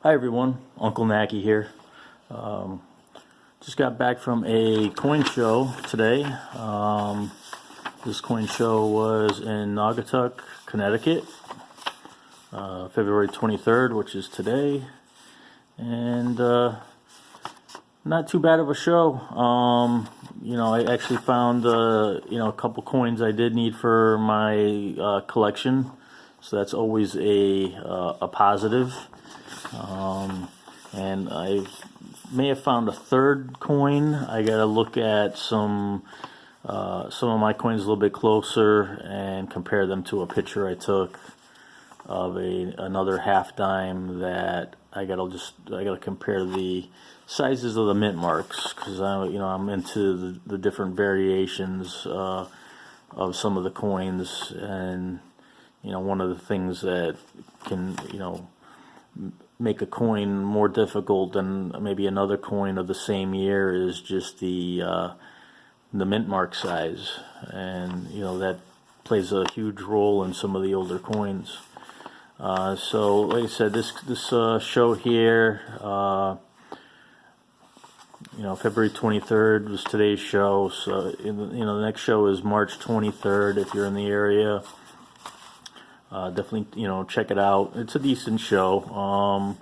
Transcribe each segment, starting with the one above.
Hi everyone, Uncle Nacki here. Just got back from a coin show today. This coin show was in Naugatuck, Connecticut, February 23rd, which is today. And not too bad of a show. I actually found a couple coins I did need for my collection, so that's always a positive. And I may have found a third coin. I gotta look at some of my coins a little bit closer and compare them to a picture I took of another half dime that I gotta compare the sizes of the mint marks, because I'm into the different variations of some of the coins. And one of the things that can make a coin more difficult than maybe another coin of the same year is just the mint mark size, and that plays a huge role in some of the older coins. So like I said, this show here, February 23rd was today's show. So the next show is March 23rd if you're in the area. Definitely, check it out. It's a decent show.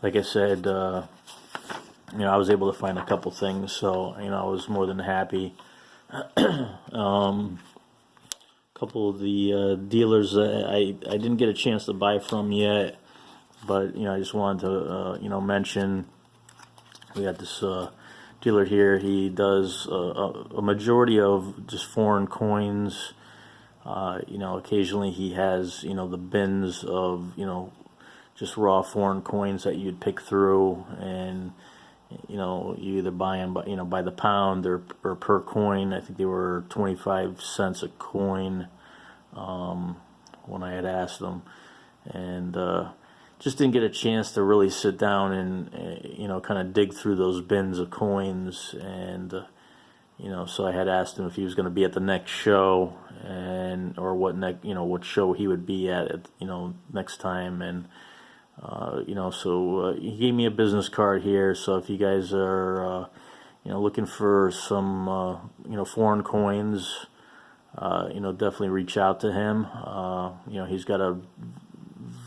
Like I said, I was able to find a couple things, so I was more than happy. Couple of the dealers that I didn't get a chance to buy from yet, but I just wanted to mention. We got this dealer here. He does a majority of just foreign coins. Occasionally he has, the bins of, just raw foreign coins that you'd pick through, and, you either buy them by the pound or per coin. I think they were 25 cents a coin, when I had asked them, and, just didn't get a chance to really sit down and, kind of dig through those bins of coins. And, so I had asked him if he was going to be at the next show, or what show he would be at next time. And so he gave me a business card here. So if you guys are looking for some foreign coins, definitely reach out to him. He's got a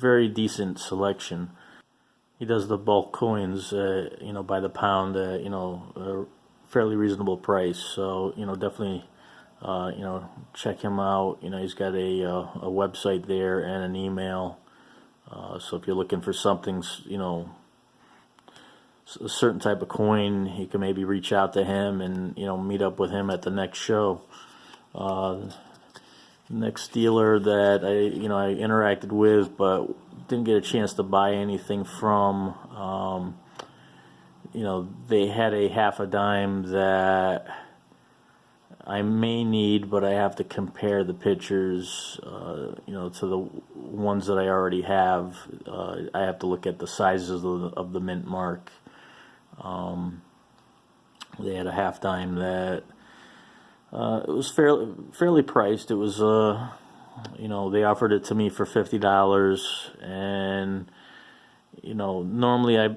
very decent selection. He does the bulk coins, by the pound, a fairly reasonable price. So definitely check him out. He's got a website there and an email. So if you're looking for something, a certain type of coin, you can maybe reach out to him and meet up with him at the next show. Next dealer that I interacted with but didn't get a chance to buy anything from. They had a half a dime that I may need, but I have to compare the pictures, to the ones that I already have. I have to look at the sizes of the mint mark. They had a half dime that it was fairly priced. It was they offered it to me for $50, and normally I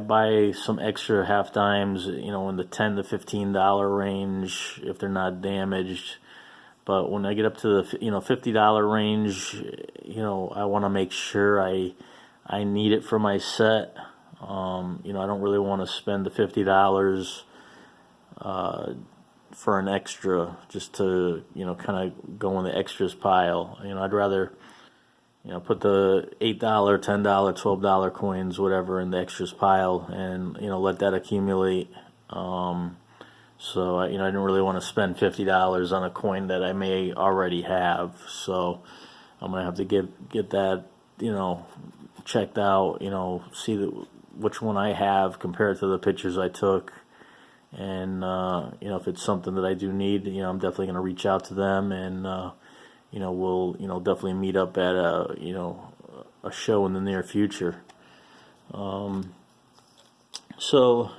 buy some extra half dimes, in the $10 to $15 range if they're not damaged. But when I get up to the $50 range, I want to make sure I need it for my set. I don't really want to spend the $50 for an extra just to kind of go in the extras pile. I'd rather put the $8, $10, $12 coins, whatever, in the extras pile, and let that accumulate. So I didn't really want to spend $50 on a coin that I may already have. So I'm gonna have to get that checked out. See which one I have compared to the pictures I took. And if it's something that I do need, I'm definitely going to reach out to them, and we'll definitely meet up at a show in the near future. So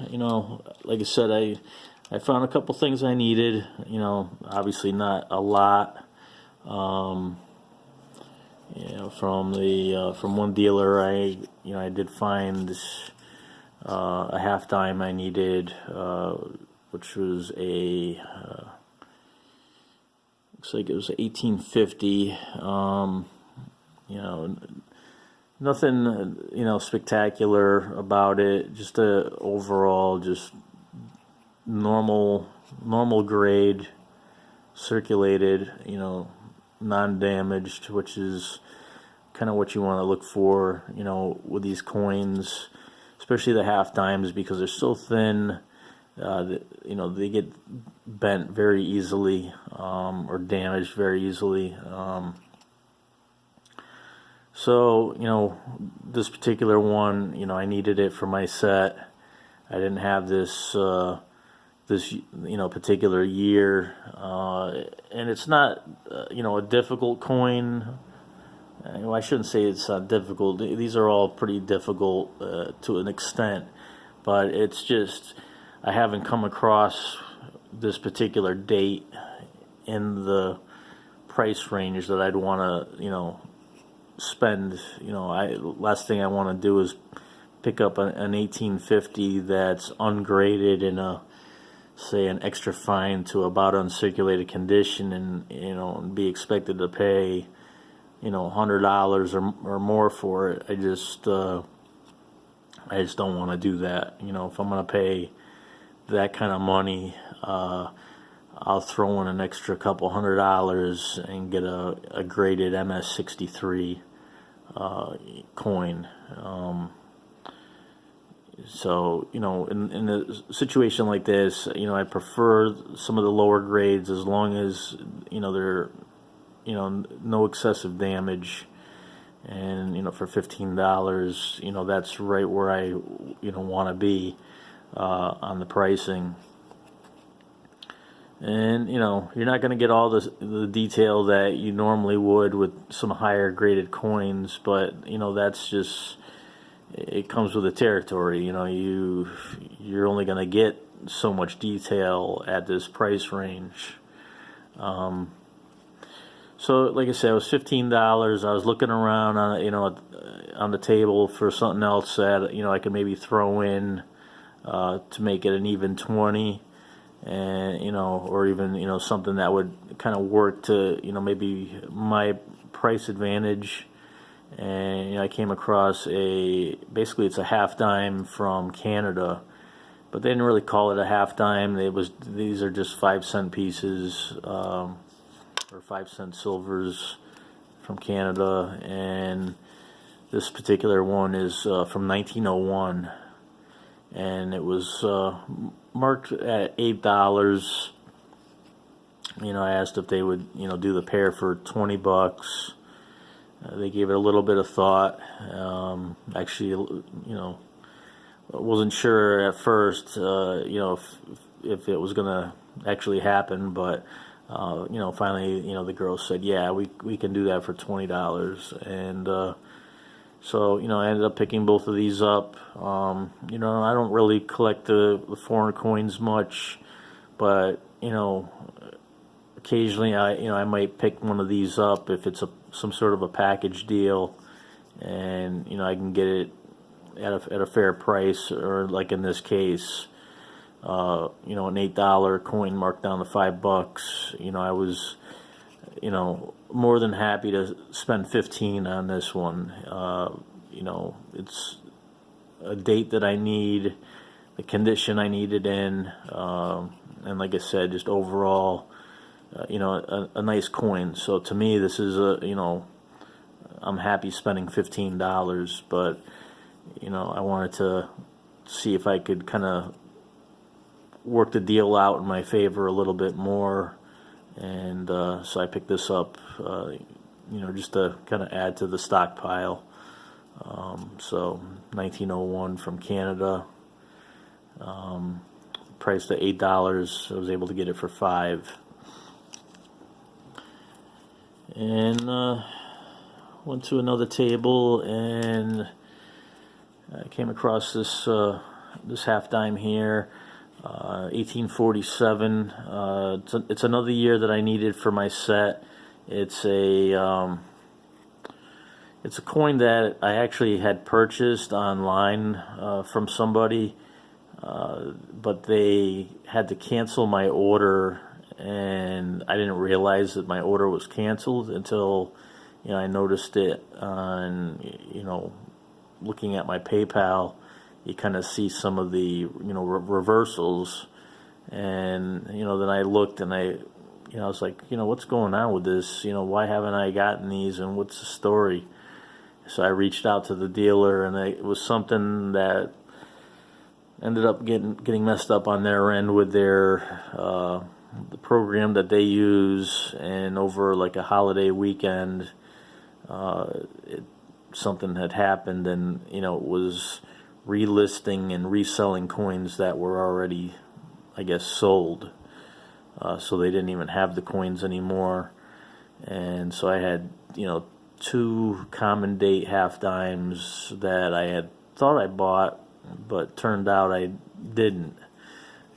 like I said, I found a couple things I needed. Obviously not a lot. from one dealer, I did find a half dime I needed, which was looks like it was 1850. Nothing spectacular about it. Just a overall just normal grade, circulated, non-damaged, which is kind of what you want to look for, with these coins, especially the half dimes, because they're so thin. They get bent very easily, or damaged very easily. So this particular one, I needed it for my set. I didn't have this particular year, and it's not a difficult coin. Well, I shouldn't say it's difficult. These are all pretty difficult to an extent, but it's just I haven't come across this particular date in the price range that I'd want to spend. Last thing I want to do is pick up an 1850 that's ungraded in an extra fine to about uncirculated condition, and be expected to pay $100 or more for it. I just don't want to do that. If I'm going to pay that kind of money, I'll throw in an extra couple $100 and get a graded MS63 coin. So in a situation like this, I prefer some of the lower grades, as long as they're no excessive damage, and for $15, that's right where I want to be on the pricing. And you're not going to get all the detail that you normally would with some higher graded coins, but that's just, it comes with the territory. You're only going to get so much detail at this price range. So like I said, it was $15. I was looking around on the table for something else that I could maybe throw in to make it an even 20, and or even something that would kind of work to maybe my price advantage. And I came across basically it's a half dime from Canada, but they didn't really call it a half dime. These are just 5-cent pieces, or 5-cent silvers from Canada, and this particular one is from 1901, and it was marked at $8. I asked if they would do the pair for $20. They gave it a little bit of thought. Actually, I wasn't sure at first, if it was gonna actually happen, but finally, the girl said, "Yeah, we can do that for $20." And so I ended up picking both of these up. I don't really collect the foreign coins much, but occasionally I might pick one of these up if it's some sort of a package deal, and I can get it at a fair price, or like in this case, an $8 coin marked down to $5. I was more than happy to spend 15 on this one. It's a date that I need, the condition I need it in, and like I said, just overall, a nice coin. So to me, this is I'm happy spending $15, but I wanted to see if I could kind of work the deal out in my favor a little bit more, and so I picked this up, just to kind of add to the stockpile. So 1901 from Canada, priced at $8. I was able to get it for $5. And went to another table, and I came across this half dime here, 1847. It's another year that I needed for my set. It's a It's a coin that I actually had purchased online from somebody, but they had to cancel my order, and I didn't realize that my order was canceled until, I noticed it on, looking at my PayPal. You kind of see some of the, reversals, and, then I looked and I was like, what's going on with this? Why haven't I gotten these, and what's the story? So I reached out to the dealer, and it was something that ended up getting messed up on their end with their the program that they use, and over like a holiday weekend, something had happened, and it was relisting and reselling coins that were already, I guess, sold. So they didn't even have the coins anymore, and so I had 2 common date half dimes that I had thought I bought, but turned out I didn't.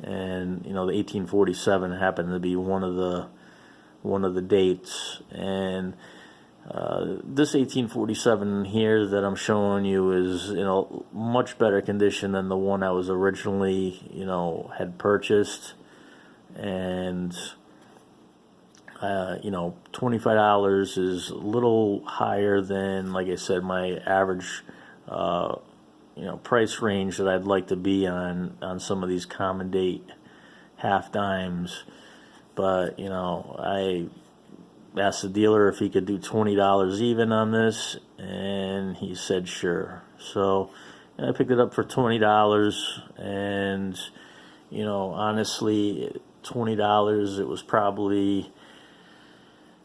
And the 1847 happened to be one of the dates, and this 1847 here that I'm showing you is much better condition than the one I was originally had purchased, and $25 is a little higher than, like I said, my average price range that I'd like to be on some of these common date half dimes. But I asked the dealer if he could do $20 even on this, and he said sure. So I picked it up for $20, and honestly, $20, it was probably,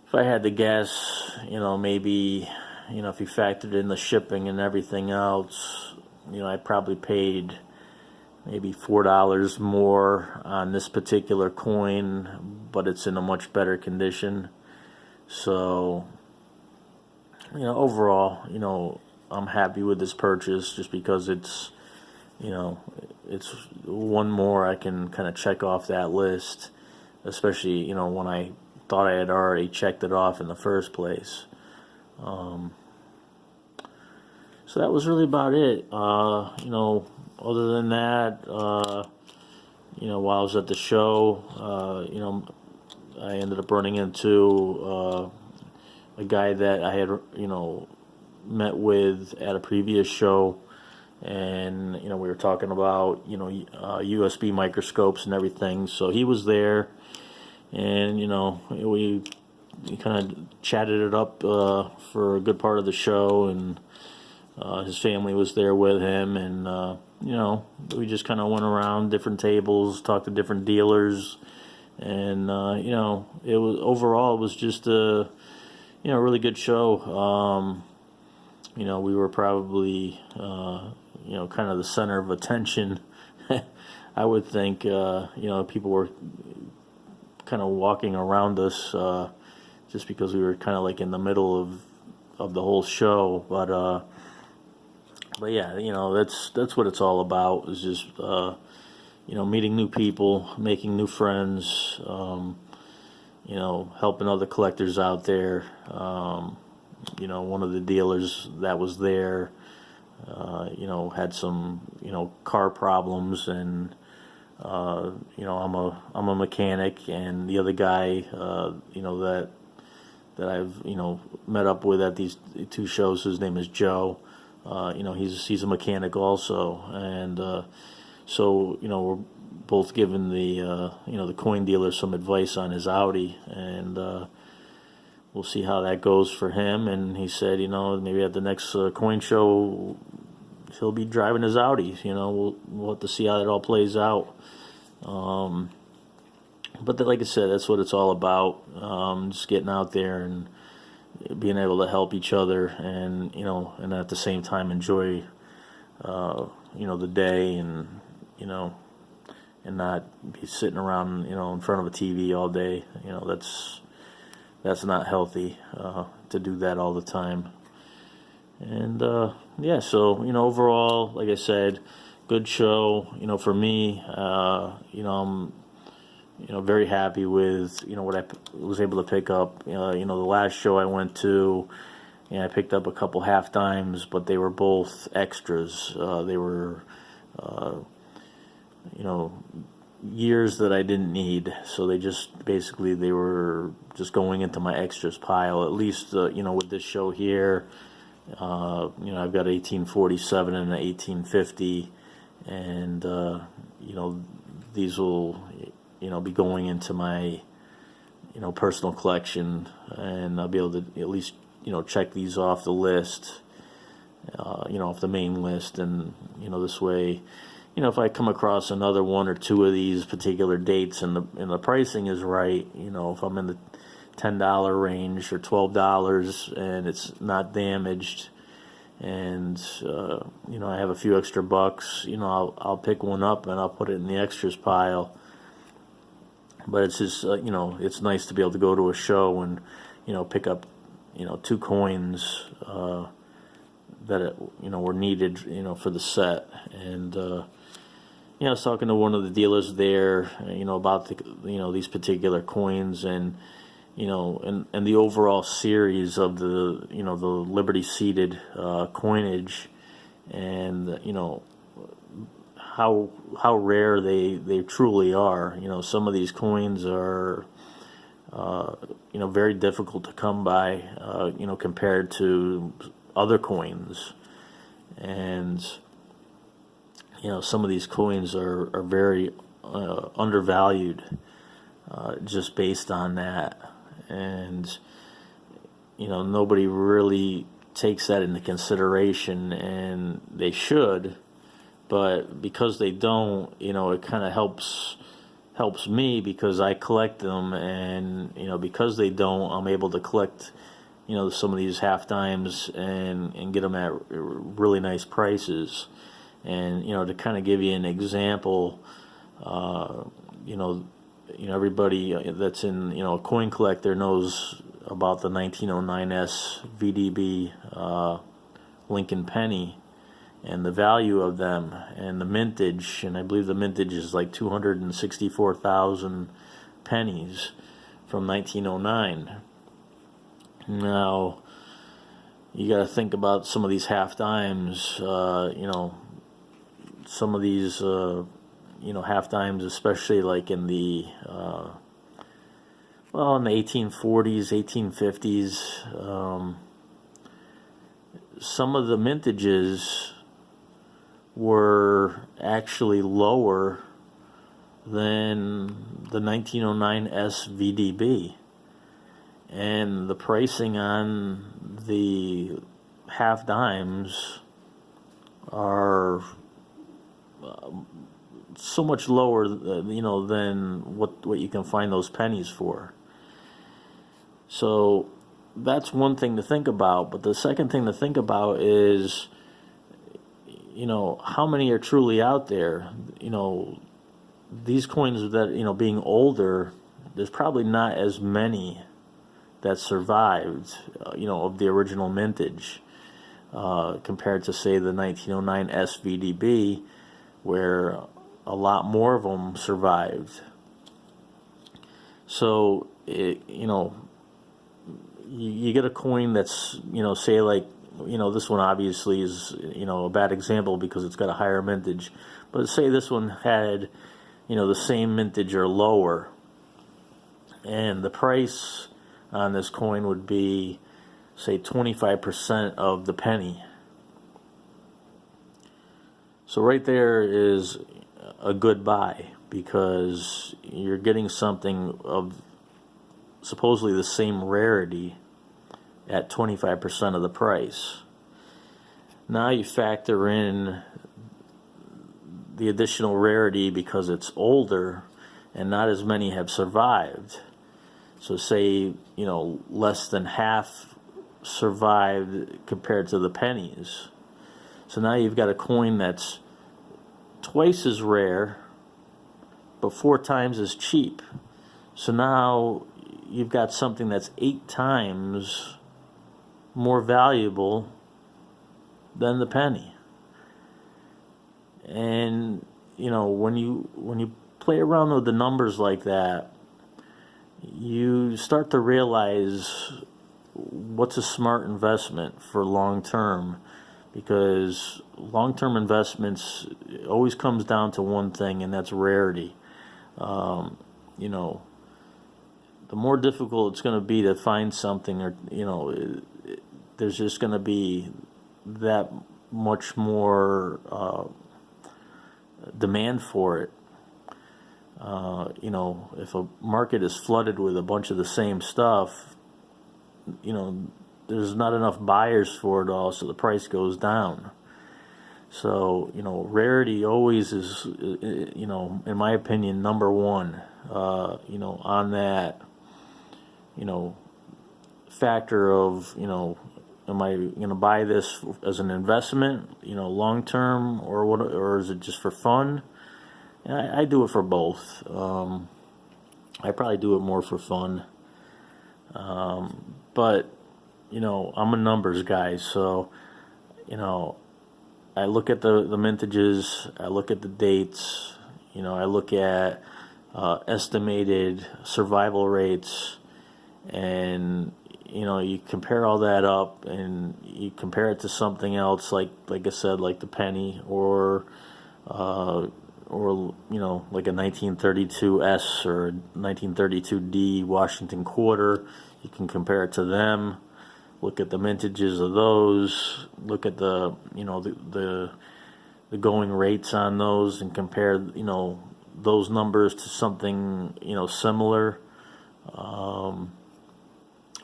if I had to guess, maybe, if you factored in the shipping and everything else, I probably paid maybe $4 more on this particular coin, but it's in a much better condition. So, overall, I'm happy with this purchase, just because it's one more I can kind of check off that list, especially, when I thought I had already checked it off in the first place. So that was really about it. Other than that, while I was at the show, I ended up running into a guy that I had, met with at a previous show, and we were talking about USB microscopes and everything. So he was there, and we kind of chatted it up for a good part of the show, and his family was there with him, and we just kind of went around different tables, talked to different dealers, and it was just a really good show. We were probably kind of the center of attention. I would think people were kind of walking around us just because we were kind of like in the middle of the whole show. But yeah, that's what it's all about, is just meeting new people, making new friends, helping other collectors out there. One of the dealers that was there, had some, car problems, and I'm a mechanic, and the other guy, that I've met up with at these 2 shows, his name is Joe. He's a mechanic also, and so we're both giving the coin dealer some advice on his Audi, and we'll see how that goes for him. And he said, maybe at the next coin show he'll be driving his Audi. We'll have to see how it all plays out. But like I said, that's what it's all about. Just getting out there and being able to help each other, and and at the same time enjoy the day, and and not be sitting around in front of a TV all day. That's not healthy to do that all the time. And so overall, like I said, good show. For me, I'm very happy with what I was able to pick up. The last show I went to, and I picked up a couple half dimes, but they were both extras. They were, you know, years that I didn't need, so they were just going into my extras pile. At least, you know, with this show here, you know, I've got 1847 and an 1850, and you know, these will, you know, be going into my, you know, personal collection, and I'll be able to at least, you know, check these off the list, you know, off the main list, and, you know, this way, you know, if I come across another one or two of these particular dates and the pricing is right, you know, if I'm in the $10 range or $12 and it's not damaged, and you know, I have a few extra bucks, you know, I'll pick one up and I'll put it in the extras pile. But it's just, you know, it's nice to be able to go to a show and, you know, pick up, you know, 2 coins that, you know, were needed, you know, for the set. And, you know, I was talking to one of the dealers there, you know, about you know, these particular coins, and, you know, and the overall series of the, you know, the Liberty seeded coinage, and, you know, how rare they truly are. You know, some of these coins are, you know, very difficult to come by, you know, compared to other coins, and, you know, some of these coins are very undervalued, just based on that, and, you know, nobody really takes that into consideration, and they should. But because they don't, you know, it kind of helps me, because I collect them, and, you know, because they don't, I'm able to collect, you know, some of these half dimes and get them at really nice prices. And, you know, to kind of give you an example, you know, everybody that's in, you know, a coin collector knows about the 1909S VDB Lincoln penny, and the value of them, and the mintage, and I believe the mintage is like 264,000 pennies from 1909. Now, you got to think about some of these half dimes, you know, some of these, you know, half dimes, especially like in the, well, in the 1840s, 1850s, some of the mintages were actually lower than the 1909 SVDB, and the pricing on the half dimes are so much lower, you know, than what you can find those pennies for. So that's one thing to think about. But the second thing to think about is, you know, how many are truly out there? You know, these coins that, you know, being older, there's probably not as many that survived, you know, of the original mintage, compared to, say, the 1909 SVDB, where a lot more of them survived. So, you know, you get a coin that's, you know, say like, you know, this one obviously is, you know, a bad example because it's got a higher mintage. But say this one had, you know, the same mintage or lower, and the price on this coin would be, say, 25% of the penny. So right there is a good buy, because you're getting something of supposedly the same rarity at 25% of the price. Now you factor in the additional rarity because it's older and not as many have survived. So say, you know, less than half survived compared to the pennies. So now you've got a coin that's twice as rare but 4 times as cheap. So now you've got something that's 8 times more valuable than the penny. And, you know, when you play around with the numbers like that, you start to realize what's a smart investment for long term, because long term investments always comes down to one thing, and that's rarity. You know, the more difficult it's going to be to find something, or there's just going to be that much more demand for it. If a market is flooded with a bunch of the same stuff, there's not enough buyers for it all, so the price goes down. So, rarity always is, in my opinion, number one, on that, factor of, am I going to buy this as an investment, long term, or what, or is it just for fun? And I do it for both. I probably do it more for fun. But, I'm a numbers guy, so, I look at the mintages, I look at the dates, I look at estimated survival rates, and you compare all that up, and you compare it to something else, like I said, like the penny, or like a 1932S or 1932D Washington quarter. You can compare it to them. Look at the mintages of those. Look at the going rates on those, and compare those numbers to something similar,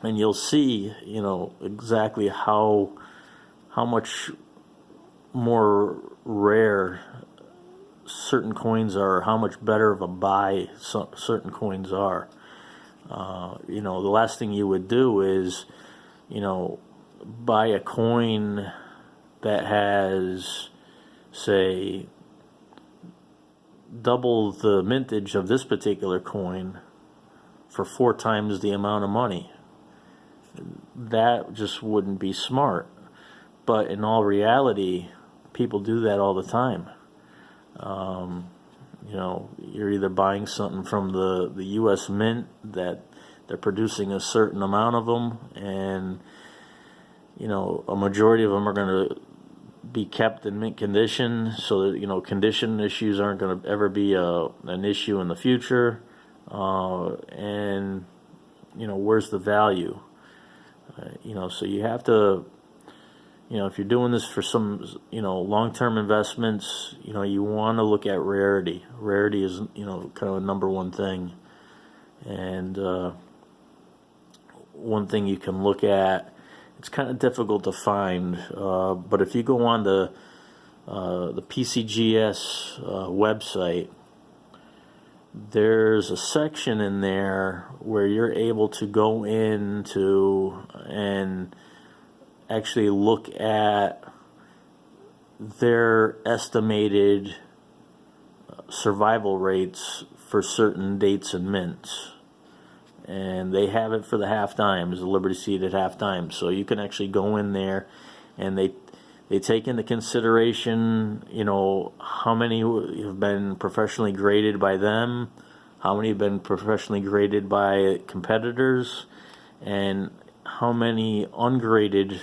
and you'll see exactly how much more rare certain coins are, how much better of a buy certain coins are. The last thing you would do is buy a coin that has, say, double the mintage of this particular coin for 4 times the amount of money. That just wouldn't be smart. But in all reality, people do that all the time. You're either buying something from the U.S. Mint that they're producing a certain amount of them, and a majority of them are going to be kept in mint condition, so that condition issues aren't going to ever be an issue in the future. And where's the value? So you have to, if you're doing this for some long-term investments, you want to look at rarity. Rarity is kind of a number one thing. And one thing you can look at, it's kind of difficult to find, but if you go on the PCGS website, there's a section in there where you're able to go into and actually look at their estimated survival rates for certain dates and mints. And they have it for the half times, the Liberty Seed at half time. So you can actually go in there, and they take into consideration, how many have been professionally graded by them, how many have been professionally graded by competitors, and how many ungraded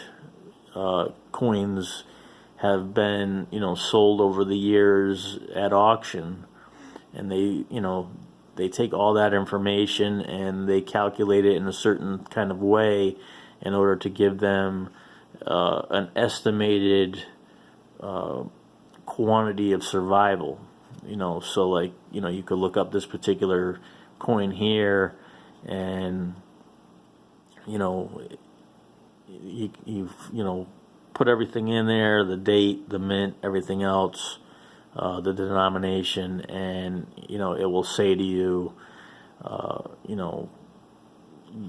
coins have been, sold over the years at auction. And they take all that information and they calculate it in a certain kind of way in order to give them an estimated quantity of survival. So like, you could look up this particular coin here, and you've put everything in there, the date, the mint, everything else, the denomination, and it will say to you,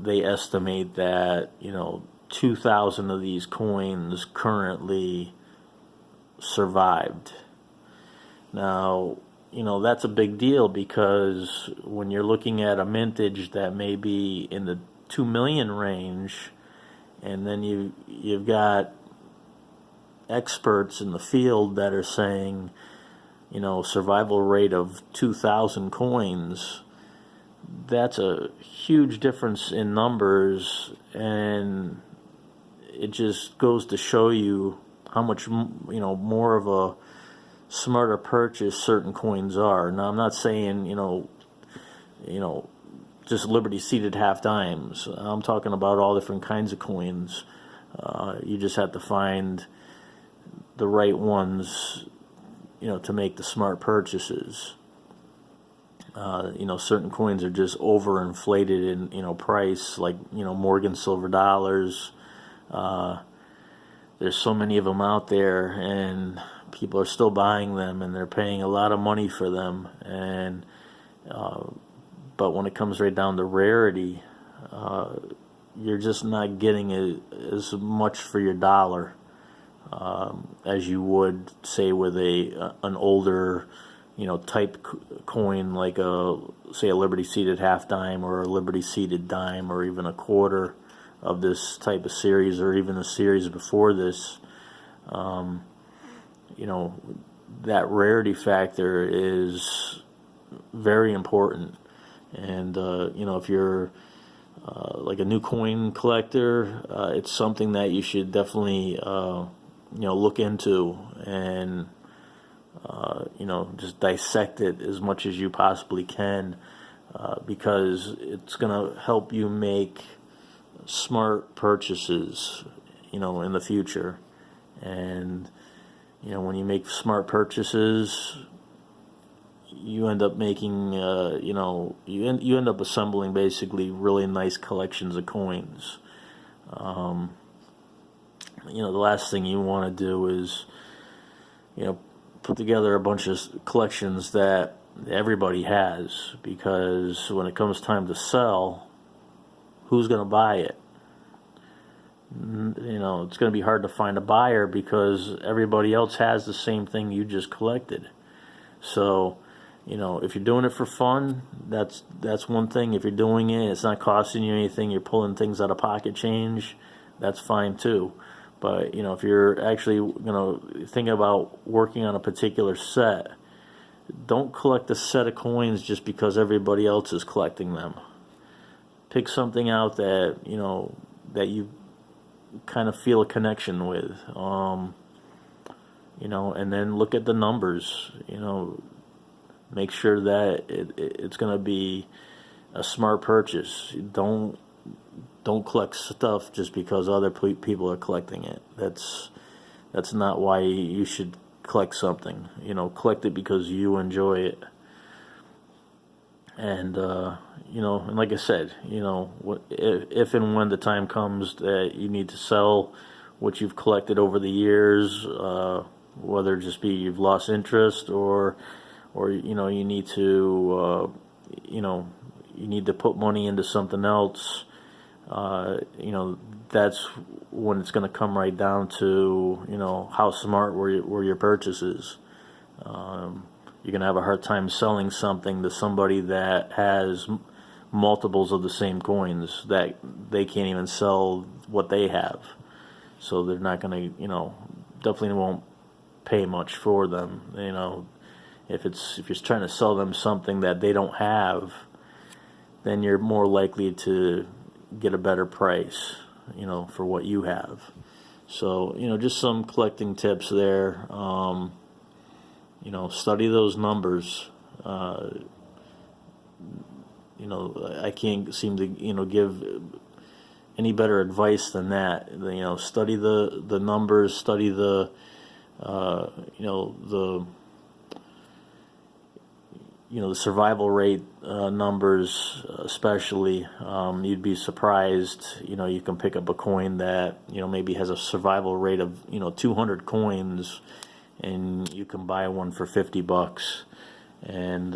they estimate that 2,000 of these coins currently survived. Now, that's a big deal, because when you're looking at a mintage that may be in the 2 million range, and then you've got experts in the field that are saying, survival rate of 2,000 coins, that's a huge difference in numbers, and it just goes to show you how much, more of a smarter purchase certain coins are. Now, I'm not saying, just Liberty seated half dimes. I'm talking about all different kinds of coins. You just have to find the right ones, to make the smart purchases. Certain coins are just overinflated in, price, like, Morgan silver dollars. There's so many of them out there, and people are still buying them, and they're paying a lot of money for them. And but when it comes right down to rarity, you're just not getting as much for your dollar as you would, say, with an older, type coin, like say a Liberty seated half dime or a Liberty seated dime or even a quarter of this type of series, or even a series before this. That rarity factor is very important. And if you're like a new coin collector, it's something that you should definitely look into, and just dissect it as much as you possibly can, because it's going to help you make smart purchases, in the future. And when you make smart purchases, you end up making, you end up assembling basically really nice collections of coins. The last thing you want to do is, put together a bunch of collections that everybody has, because when it comes time to sell, who's going to buy it? It's going to be hard to find a buyer because everybody else has the same thing you just collected. So, if you're doing it for fun, that's one thing. If you're doing it, it's not costing you anything, you're pulling things out of pocket change, that's fine too. But, if you're actually, thinking about working on a particular set, don't collect a set of coins just because everybody else is collecting them. Pick something out that, that you kind of feel a connection with, and then look at the numbers, make sure that it's going to be a smart purchase. Don't collect stuff just because other people are collecting it. That's not why you should collect something. Collect it because you enjoy it. And and like I said, if and when the time comes that you need to sell what you've collected over the years, whether it just be you've lost interest, or you need to you need to put money into something else, that's when it's going to come right down to how smart were your purchases. You're going to have a hard time selling something to somebody that has multiples of the same coins that they can't even sell what they have. So they're not going to, definitely won't pay much for them. If you're trying to sell them something that they don't have, then you're more likely to get a better price, for what you have. So, just some collecting tips there. Study those numbers. I can't seem to, give any better advice than that. Study the numbers, study the survival rate numbers, especially. You'd be surprised. You can pick up a coin that maybe has a survival rate of 200 coins, and you can buy one for $50, and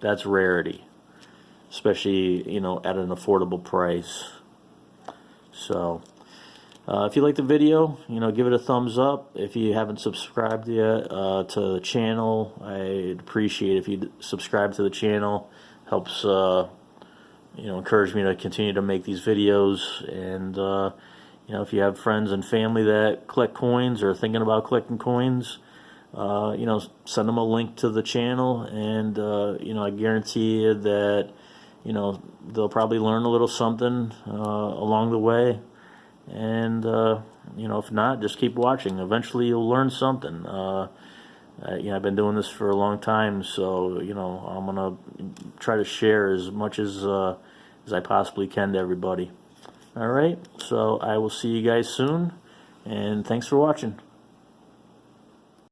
that's rarity, especially at an affordable price. So. If you like the video, give it a thumbs up. If you haven't subscribed yet to the channel, I'd appreciate if you subscribe to the channel. Helps, encourage me to continue to make these videos. And, if you have friends and family that collect coins or are thinking about collecting coins, you know, send them a link to the channel, and you know, I guarantee you that, you know, they'll probably learn a little something along the way. And you know, if not, just keep watching. Eventually, you'll learn something. You know, I've been doing this for a long time, so you know, I'm gonna try to share as much as I possibly can to everybody. All right, so I will see you guys soon, and thanks for watching.